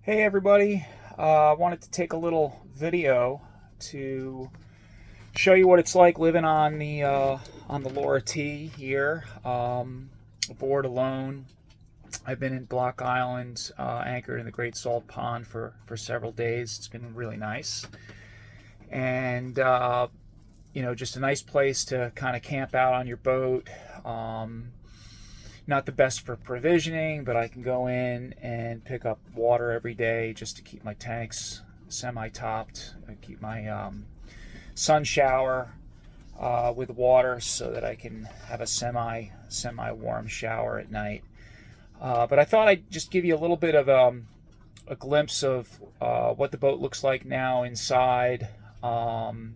Hey everybody, I wanted to take a little video to show you what it's like living on the Laura T here, aboard alone. I've been in Block Island, anchored in the Great Salt Pond for several days. It's been really nice, and just a nice place to kind of camp out on your boat. Not the best for provisioning, but I can go in and pick up water every day just to keep my tanks semi-topped. I keep my sun shower with water so that I can have a semi warm shower at night. But I thought I'd just give you a little bit of a glimpse of what the boat looks like now inside, and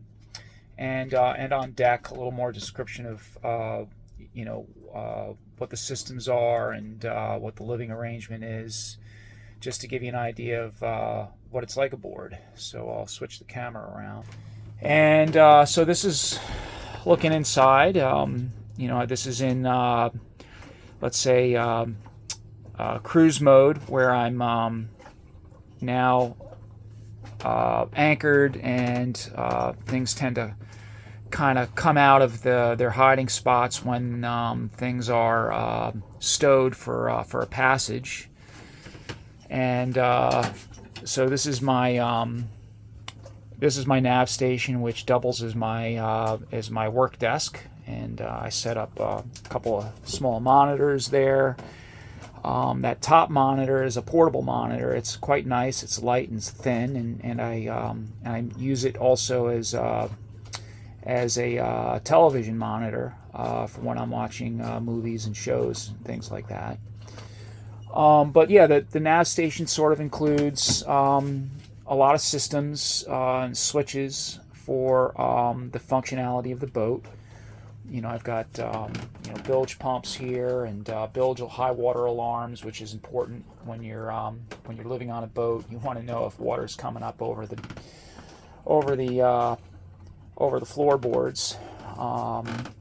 on deck, a little more description of what the systems are and what the living arrangement is, just to give you an idea of what it's like aboard. So I'll switch the camera around. And so this is looking inside. This is in, let's say, cruise mode, where I'm now anchored, and things tend to kind of come out of their hiding spots when things are stowed for a passage. And so this is my nav station, which doubles as my work desk, and I set up a couple of small monitors there. That top monitor is a portable monitor. It's quite nice. It's light and thin, and I use it also as a television monitor for when I'm watching movies and shows and things like that. But yeah, the nav station sort of includes a lot of systems and switches for the functionality of the boat. I've got bilge pumps here, and bilge high water alarms, which is important when you're living on a boat. You want to know if water's coming up over the floorboards. I've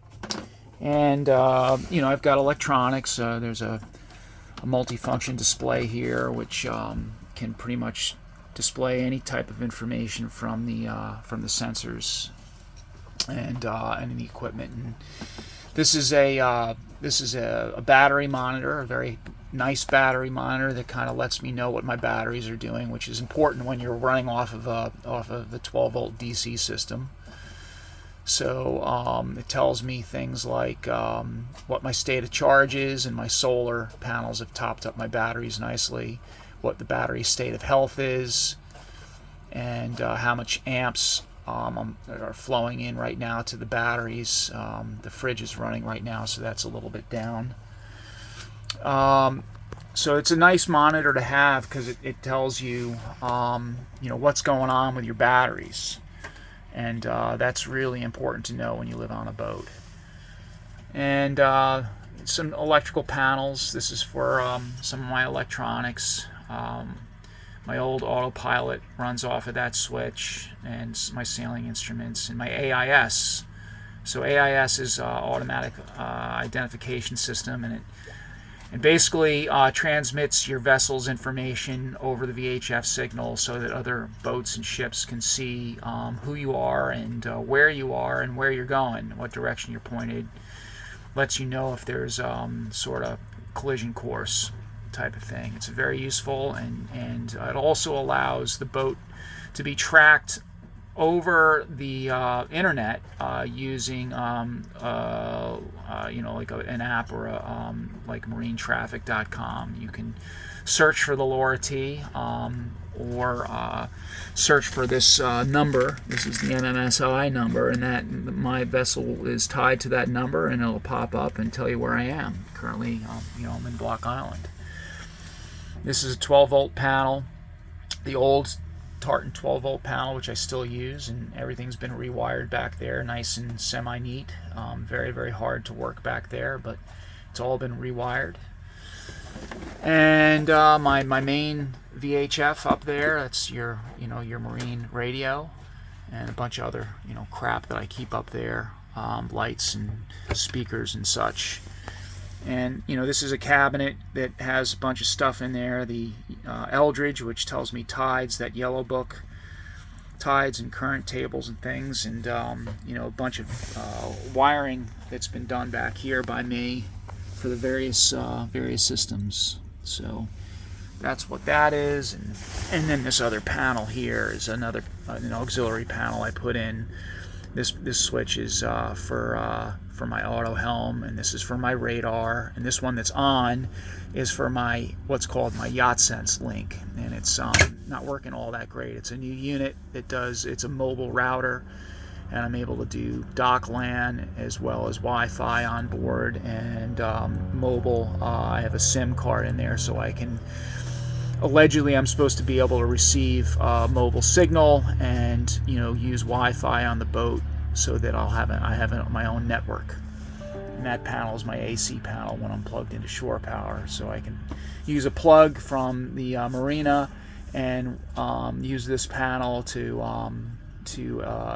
got electronics. There's a multifunction display here, which can pretty much display any type of information from the sensors and the equipment. And this is a battery monitor, a very nice battery monitor that kind of lets me know what my batteries are doing, which is important when you're running off of the 12-volt DC system. So it tells me things like what my state of charge is, and my solar panels have topped up my batteries nicely, what the battery state of health is, and how much amps are flowing in right now to the batteries. The fridge is running right now, so that's a little bit down. So it's a nice monitor to have, because it tells you what's going on with your batteries. And that's really important to know when you live on a boat. And some electrical panels. This is for some of my electronics. My old autopilot runs off of that switch, and my sailing instruments, and my AIS. So AIS is automatic identification system, and it basically transmits your vessel's information over the VHF signal, so that other boats and ships can see who you are, and where you are, and where you're going, what direction you're pointed. Lets you know if there's sort of collision course type of thing. It's very useful, and it also allows the boat to be tracked over the internet using like an app, or like marinetraffic.com. You can search for the Laura T, or search for this number. This is the MMSI number, and that my vessel is tied to that number, and it'll pop up and tell you where I am. Currently, I'm in Block Island. This is a 12-volt panel, the old Tartan 12-volt panel, which I still use, and everything's been rewired back there, nice and semi-neat. Very, very hard to work back there, but it's all been rewired. And my main VHF up there, that's your marine radio, and a bunch of other crap that I keep up there, lights and speakers and such. And this is a cabinet that has a bunch of stuff in there. The Eldridge, which tells me tides, that yellow book, tides and current tables and things, and a bunch of wiring that's been done back here by me for the various systems. So that's what that is, and then this other panel here is another an auxiliary panel I put in. This switch is for my auto helm, and this is for my radar, and this one that's on is for my what's called my YachtSense link, and it's not working all that great. It's a new unit that it's a mobile router, and I'm able to do dock LAN as well as Wi-Fi on board, and mobile. I have a SIM card in there, so I can. Allegedly, I'm supposed to be able to receive mobile signal and use Wi-Fi on the boat, so that I have my own network. And that panel is my AC panel when I'm plugged into shore power, so I can use a plug from the marina and use this panel to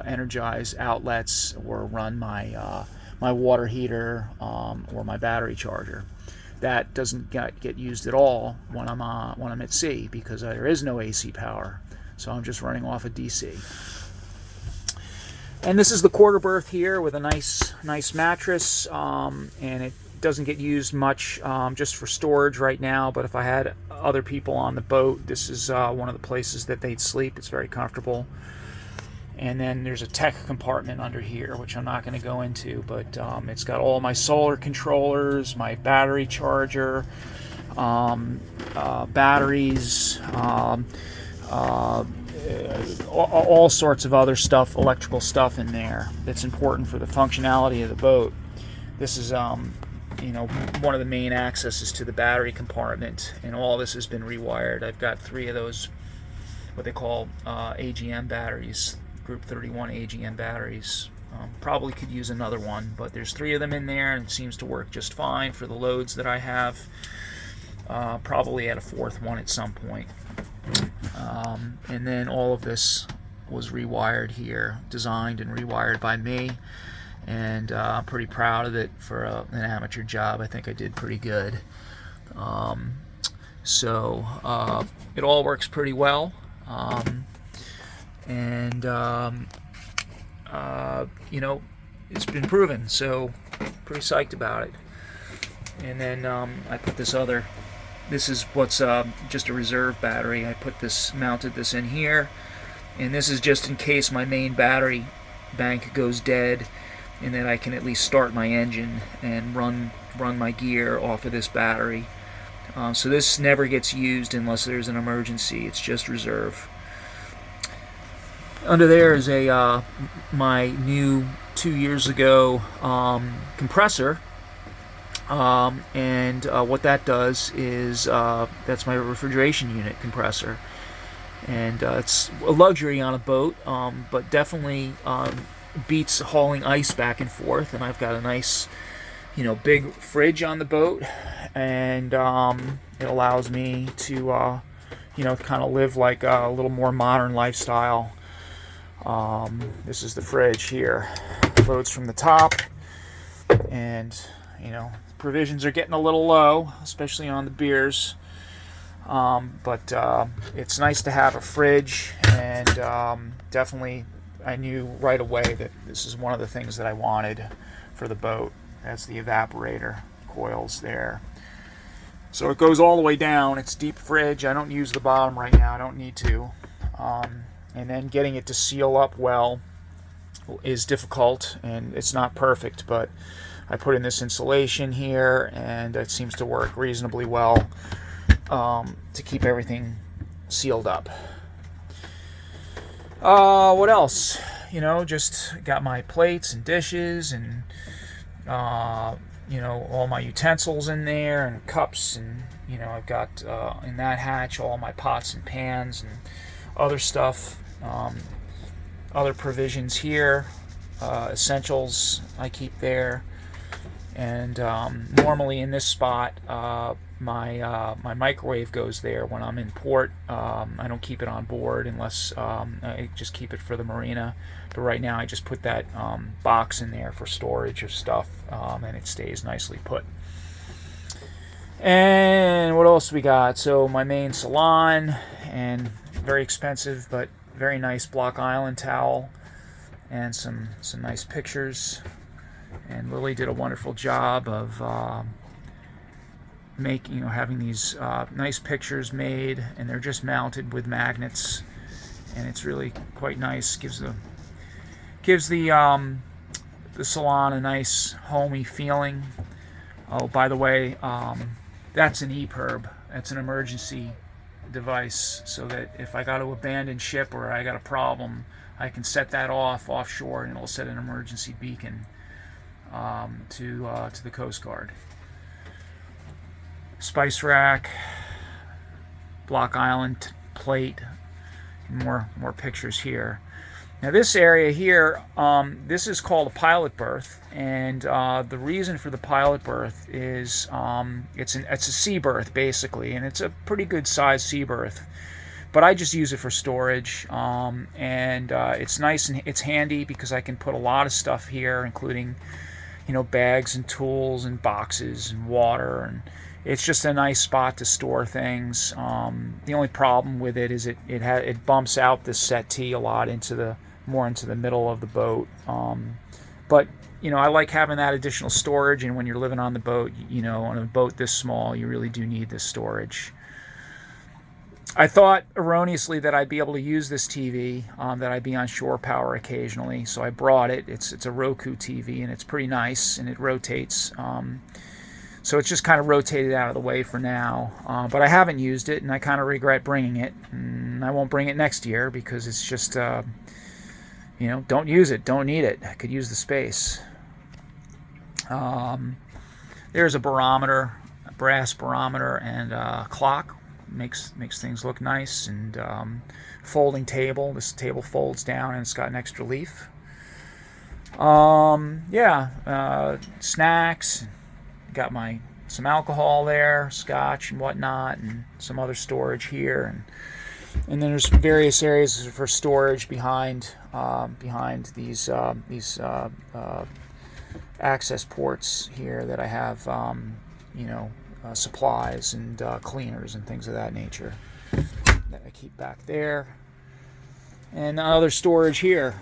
energize outlets or run my my water heater or my battery charger. That doesn't get used at all when I'm at sea, because there is no AC power, so I'm just running off of DC. And this is the quarter berth here with a nice mattress, and it doesn't get used much, just for storage right now. But if I had other people on the boat, this is one of the places that they'd sleep. It's very comfortable. And then there's a tech compartment under here, which I'm not going to go into, but it's got all my solar controllers, my battery charger, batteries, all sorts of other stuff, electrical stuff in there that's important for the functionality of the boat. This is one of the main accesses to the battery compartment, and all this has been rewired. I've got 3 of those, what they call AGM batteries, Group 31 AGM batteries. Probably could use another one, but there's 3 of them in there, and it seems to work just fine for the loads that I have. Probably add a 4th one at some point. And then all of this was rewired here, designed and rewired by me, and I'm pretty proud of it for an amateur job. I think I did pretty good. So it all works pretty well. And it's been proven, so pretty psyched about it. And then I put this is what's just a reserve battery. I mounted this in here, and this is just in case my main battery bank goes dead, and then I can at least start my engine and run my gear off of this battery. So this never gets used unless there's an emergency. It's just reserve. Under there is my new 2 years ago compressor, and what that does is that's my refrigeration unit compressor, and it's a luxury on a boat, but definitely beats hauling ice back and forth. And I've got a nice big fridge on the boat, and it allows me to kind of live like a little more modern lifestyle. This is the fridge here. Loads from the top, and provisions are getting a little low, especially on the beers. But it's nice to have a fridge, and definitely I knew right away that this is one of the things that I wanted for the boat. That's the evaporator coils there. So it goes all the way down. It's deep fridge. I don't use the bottom right now. I don't need to. And then getting it to seal up well is difficult, and it's not perfect, but I put in this insulation here, and it seems to work reasonably well to keep everything sealed up. What else? Just got my plates and dishes, and all my utensils in there, and cups, and I've got in that hatch all my pots and pans and other stuff, other provisions here, essentials I keep there. And normally in this spot, my microwave goes there when I'm in port. I don't keep it on board unless I just keep it for the marina. But right now I just put that box in there for storage of stuff, and it stays nicely put. And what else we got? So my main salon, and very expensive but very nice Block Island towel, and some nice pictures. And Lily did a wonderful job of having these nice pictures made, and they're just mounted with magnets, and it's really quite nice. Gives the salon a nice homey feeling. Oh, by the way, that's an EPIRB. That's an emergency device, so that if I got to abandon ship or I got a problem, I can set that off offshore, and it'll set an emergency beacon to the Coast Guard. Spice rack, Block Island plate, and more pictures here. Now this area here, this is called a pilot berth, and the reason for the pilot berth is it's a sea berth basically, and it's a pretty good sized sea berth. But I just use it for storage, and it's nice and it's handy because I can put a lot of stuff here, including bags and tools and boxes and water, and it's just a nice spot to store things. The only problem with it is it bumps out the settee a lot more into the middle of the boat. But I like having that additional storage, and when you're living on the boat, on a boat this small, you really do need this storage. I thought erroneously that I'd be able to use this TV, that I'd be on shore power occasionally, so I brought it. It's a Roku TV, and it's pretty nice, and it rotates. So it's just kind of rotated out of the way for now. But I haven't used it, and I kind of regret bringing it. And I won't bring it next year because it's just, don't use it, don't need it. I could use the space. There's a barometer, a brass barometer, and a clock. Makes things look nice. And folding table. This table folds down, and it's got an extra leaf. Snacks. Got some alcohol there, scotch and whatnot, and some other storage here, and then there's various areas for storage behind these access ports here that I have supplies and cleaners and things of that nature that I keep back there, and other storage here,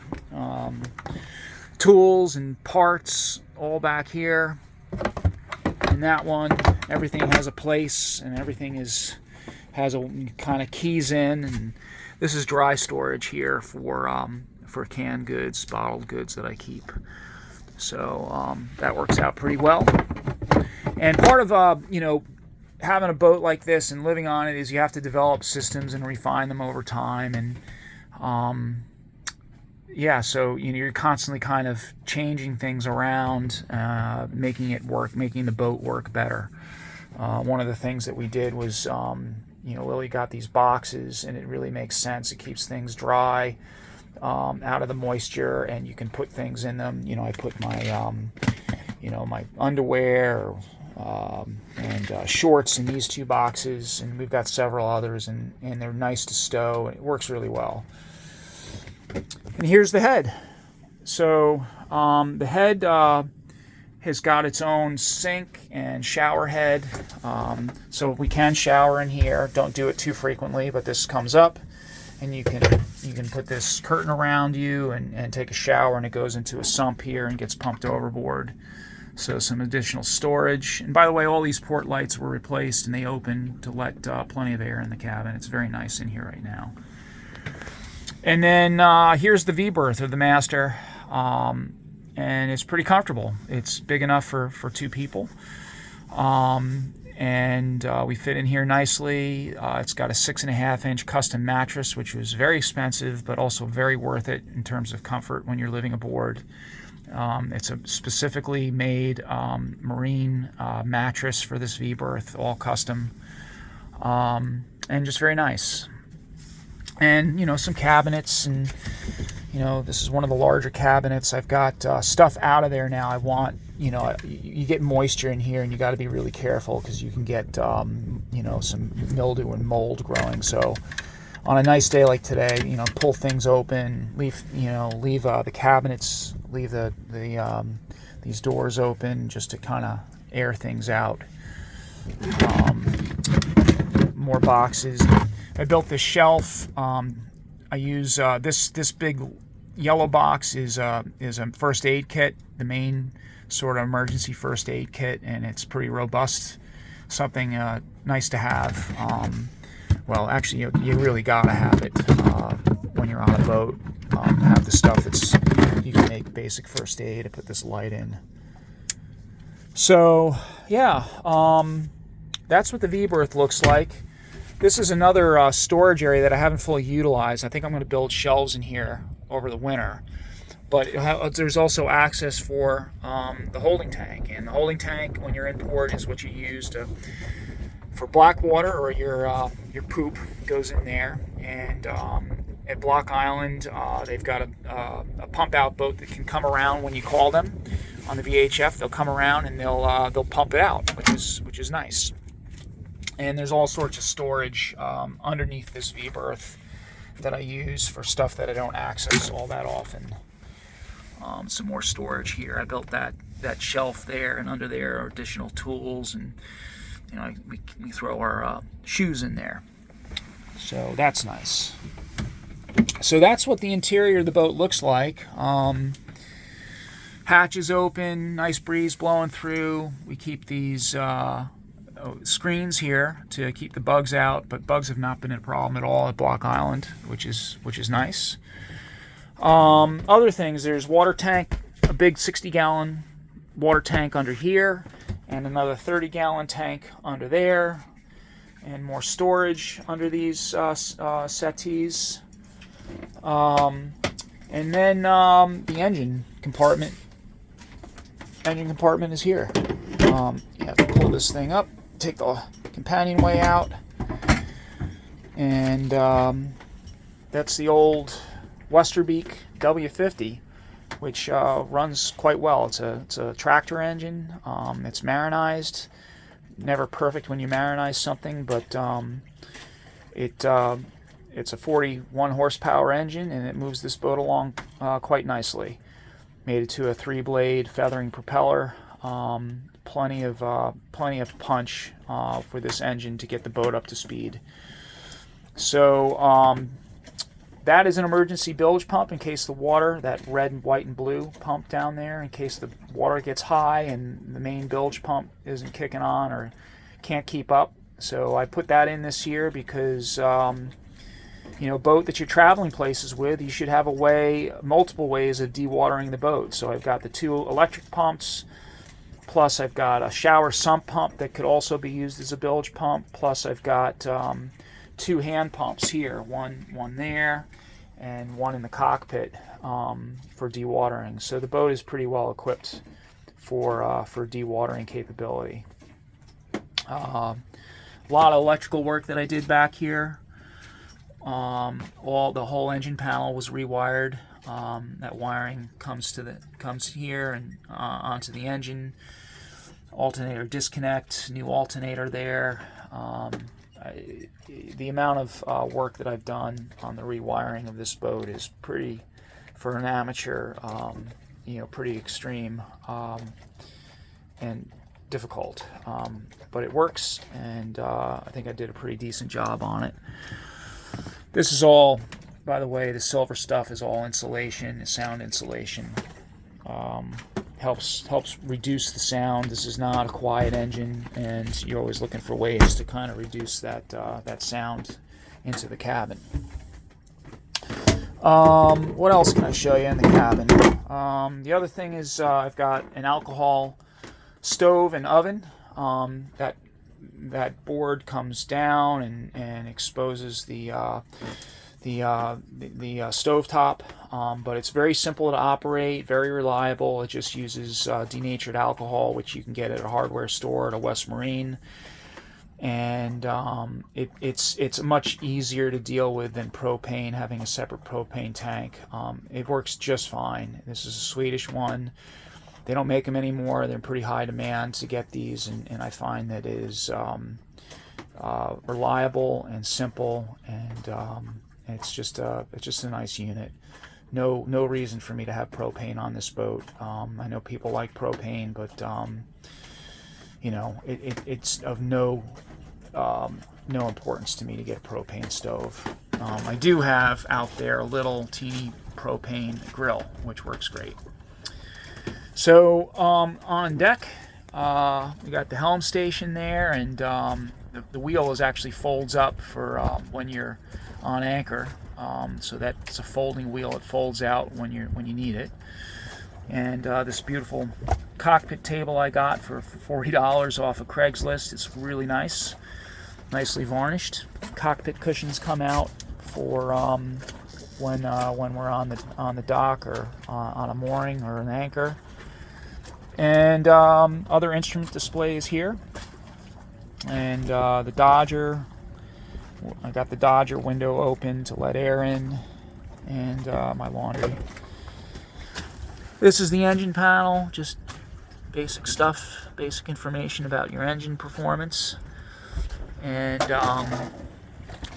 tools and parts all back here. In that one, everything has a place, and everything has a kind of keys in, and this is dry storage here for canned goods, bottled goods that I keep. So that works out pretty well. And part of having a boat like this and living on it is you have to develop systems and refine them over time, and so you're constantly kind of changing things around, making it work, making the boat work better. One of the things that we did was, Lily got these boxes, and it really makes sense. It keeps things dry, out of the moisture, and you can put things in them. I put my, my underwear and shorts in these two boxes, and we've got several others, and they're nice to stow, and it works really well. And here's the head. So the head has got its own sink and shower head. So we can shower in here. Don't do it too frequently, but this comes up, and you can put this curtain around you and take a shower, and it goes into a sump here and gets pumped overboard. So some additional storage. And by the way, all these port lights were replaced, and they open to let plenty of air in the cabin. It's very nice in here right now. And then here's the V-berth of the master, and it's pretty comfortable. It's big enough for two people, and we fit in here nicely. It's got a 6.5-inch custom mattress, which was very expensive, but also very worth it in terms of comfort when you're living aboard. It's a specifically made marine mattress for this V-berth, all custom, and just very nice. And some cabinets, and this is one of the larger cabinets. I've got stuff out of there now. I want you get moisture in here, and you got to be really careful because you can get some mildew and mold growing. So on a nice day like today, pull things open, leave the cabinets, leave these doors open just to kind of air things out. More boxes. I built this shelf. I use this big yellow box is a first aid kit, the main sort of emergency first aid kit, and it's pretty robust. Something nice to have. Well, actually, you really gotta have it when you're on a boat. Have the stuff that's you can make basic first aid. I put this light in. So yeah, that's what the V-berth looks like. This is another storage area that I haven't fully utilized. I think I'm going to build shelves in here over the winter. But there's also access for the holding tank. And the holding tank, when you're in port, is what you use for black water, or your poop goes in there. And at Block Island, they've got a pump out boat that can come around when you call them on the VHF. They'll come around and they'll pump it out, which is nice. And there's all sorts of storage underneath this V-berth that I use for stuff that I don't access all that often. Some more storage here. I built that shelf there, and under there are additional tools, and we throw our shoes in there. So that's nice. So that's what the interior of the boat looks like. Hatches open, nice breeze blowing through. We keep these screens here to keep the bugs out, but bugs have not been a problem at all at Block Island, which is nice. Other things, there's water tank, a big 60-gallon water tank under here, and another 30-gallon tank under there, and more storage under these settees. And then the engine compartment is here. You have to pull this thing up, take the companionway out, and that's the old Westerbeek W50, which runs quite well. It's a tractor engine. It's marinized. Never perfect when you marinize something, but it's a 41 horsepower engine, and it moves this boat along quite nicely. Made it to a 3-blade feathering propeller. Plenty of punch for this engine to get the boat up to speed. So that is an emergency bilge pump in case the water, that red and white and blue pump down there, in case the water gets high and the main bilge pump isn't kicking on or can't keep up. So I put that in this year because boat that you're traveling places with, you should have multiple ways of dewatering the boat. So I've got the 2 electric pumps, plus I've got a shower sump pump that could also be used as a bilge pump, plus I've got 2 hand pumps here, one there and one in the cockpit for dewatering. So the boat is pretty well equipped for dewatering capability. A lot of electrical work that I did back here. The whole engine panel was rewired. That wiring comes here and onto the engine. Alternator disconnect, new alternator there. The amount of work that I've done on the rewiring of this boat is pretty, for an amateur, pretty extreme and difficult. But it works, and I think I did a pretty decent job on it. This is all, by the way, the silver stuff is all insulation, sound insulation. Helps reduce the sound. This is not a quiet engine, and you're always looking for ways to kind of reduce that sound into the cabin. What else can I show you in the cabin? The other thing is I've got an alcohol stove and oven. That board comes down and exposes the stovetop, but it's very simple to operate, very reliable. It just uses denatured alcohol, which you can get at a hardware store at a West Marine, and it's much easier to deal with than propane, having a separate propane tank. It works just fine. This is a Swedish one. They don't make them anymore. They're in pretty high demand to get these, and I find that it is reliable and simple, and it's just a nice unit. No reason for me to have propane on this boat. I know people like propane, but you know, it's of no importance to me to get a propane stove. I do have out there a little teeny propane grill, which works great. So on deck, we got the helm station there, and the wheel is actually folds up for when you're on anchor. So that's a folding wheel. It folds out when you need it. And this beautiful cockpit table I got for $40 off of Craigslist. It's really nice, nicely varnished. Cockpit cushions come out for when we're on the dock or on a mooring or an anchor. And other instrument displays here. And the Dodger. I got the Dodger window open to let air in, and my laundry. This is the engine panel, just basic stuff, basic information about your engine performance. And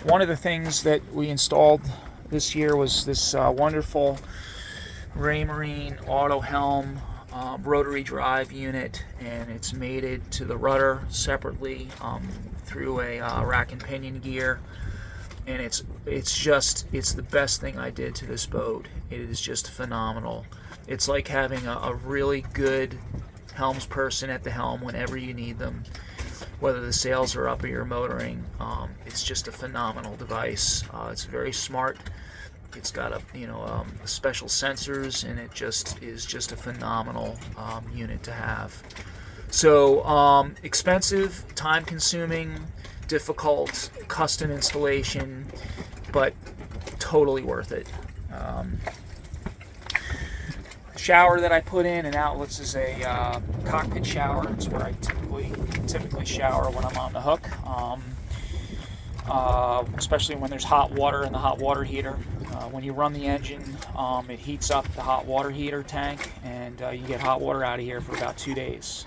one of the things that we installed this year was this wonderful Raymarine auto helm rotary drive unit, and it's mated to the rudder separately through a rack and pinion gear, and it's the best thing I did to this boat. It is just phenomenal. It's like having a really good helmsperson at the helm whenever you need them, whether the sails are up or you're motoring. It's just a phenomenal device. It's very smart. It's got special sensors, and it is just a phenomenal unit to have. So expensive, time-consuming, difficult, custom installation, but totally worth it. Shower that I put in and outlets is a cockpit shower. It's where I typically shower when I'm on the hook, especially when there's hot water in the hot water heater. When you run the engine, it heats up the hot water heater tank, and you get hot water out of here for about 2 days.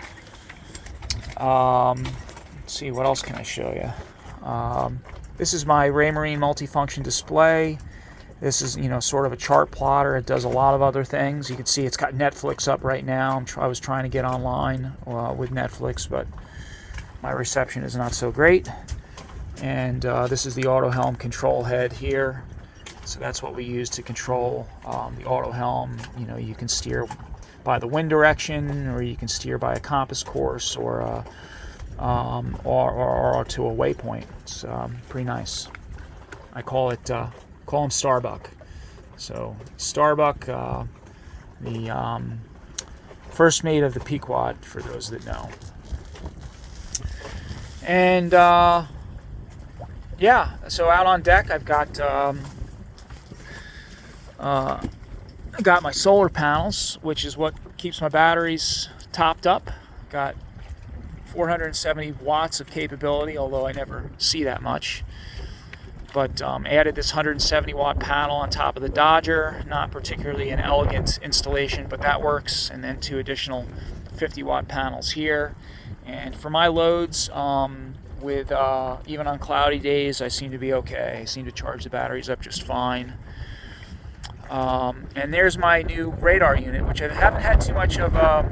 Let's see, what else can I show you? This is my Raymarine multifunction display. This is, sort of a chart plotter. It does a lot of other things. You can see it's got Netflix up right now. I was trying to get online with Netflix, but my reception is not so great. And this is the auto helm control head here. So that's what we use to control the auto helm. You can steer by the wind direction, or you can steer by a compass course, or to a waypoint. It's pretty nice. I call him Starbuck. So Starbuck, the first mate of the Pequod, for those that know. And yeah, so out on deck, I've got my solar panels, which is what keeps my batteries topped up. Got 470 watts of capability, although I never see that much. But added this 170 watt panel on top of the Dodger. Not particularly an elegant installation, but that works. And then 2 additional 50 watt panels here. And for my loads, with even on cloudy days, I seem to be okay. I seem to charge the batteries up just fine. And there's my new radar unit, which I haven't had too much of a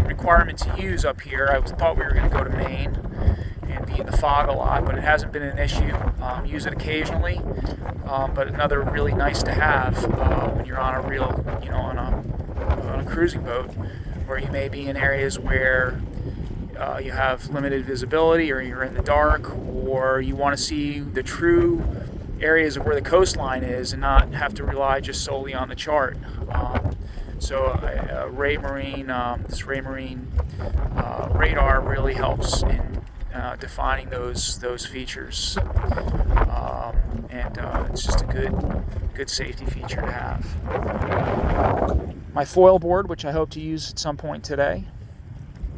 requirement to use up here. I thought we were going to go to Maine and be in the fog a lot, but it hasn't been an issue. Use it occasionally, but another really nice to have when you're on a real, on a cruising boat, where you may be in areas where you have limited visibility, or you're in the dark, or you want to see the true areas of where the coastline is and not have to rely just solely on the chart. So this Raymarine radar really helps in defining those features, and it's just a good safety feature to have. My foil board, which I hope to use at some point today,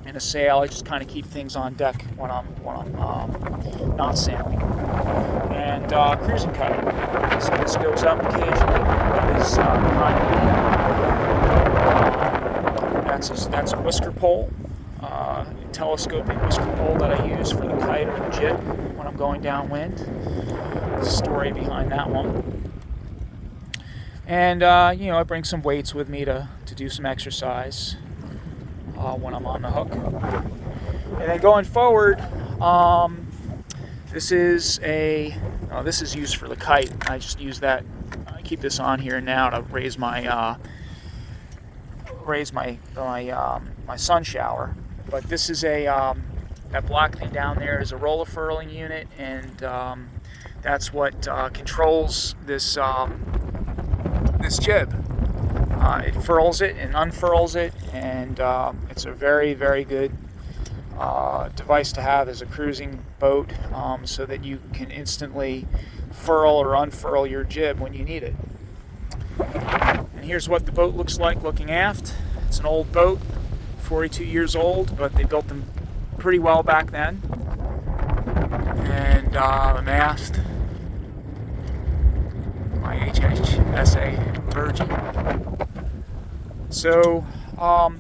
and a sail. I just kind of keep things on deck when I'm not sailing. And cruising kite. So this goes up occasionally. That is behind me. That's a whisker pole, telescoping whisker pole that I use for the kite or the jib when I'm going downwind. There's a story behind that one. And I bring some weights with me to do some exercise. when I'm on the hook. And then going forward, this is used for the kite. I just use that. I keep this on here now to raise my my sun shower. But this is that black thing down there is a roller furling unit, and that's what controls this this jib. It furls it and unfurls it, and it's a very, very good device to have as a cruising boat, so that you can instantly furl or unfurl your jib when you need it. And here's what the boat looks like looking aft. It's an old boat, 42 years old, but they built them pretty well back then. And the mast, my HHSA Virgin. So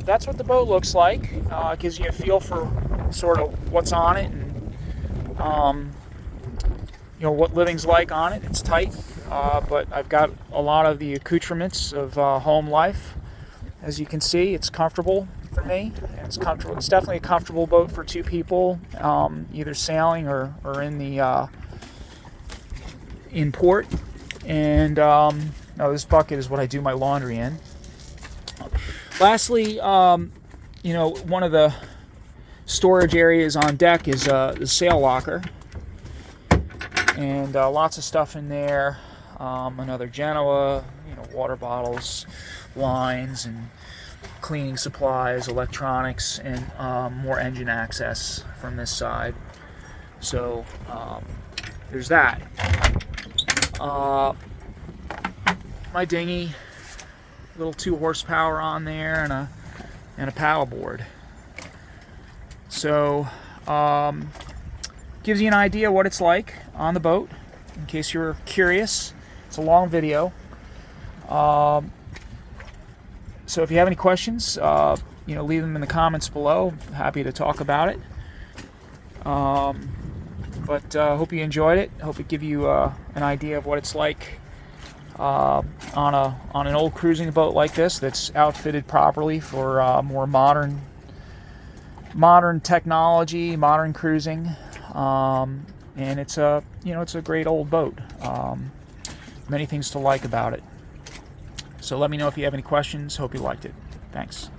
that's what the boat looks like. It gives you a feel for sort of what's on it, and what living's like on it. It's tight, but I've got a lot of the accoutrements of home life. As you can see, it's comfortable for me. It's comfortable. It's definitely a comfortable boat for two people, either sailing or in the in port. And this bucket is what I do my laundry in. Lastly, one of the storage areas on deck is the sail locker, and lots of stuff in there. Another Genoa, water bottles, lines, and cleaning supplies, electronics, and more engine access from this side. So there's that. My dinghy, little 2 horsepower on there, and a paddle board. So gives you an idea what it's like on the boat, in case you're curious. It's a long video. So if you have any questions, leave them in the comments below. Happy to talk about it. But hope you enjoyed it. Hope it give you an idea of what it's like on an old cruising boat like this, that's outfitted properly for more modern technology, modern cruising. And it's a great old boat. Many things to like about it. So let me know if you have any questions. Hope you liked it. Thanks.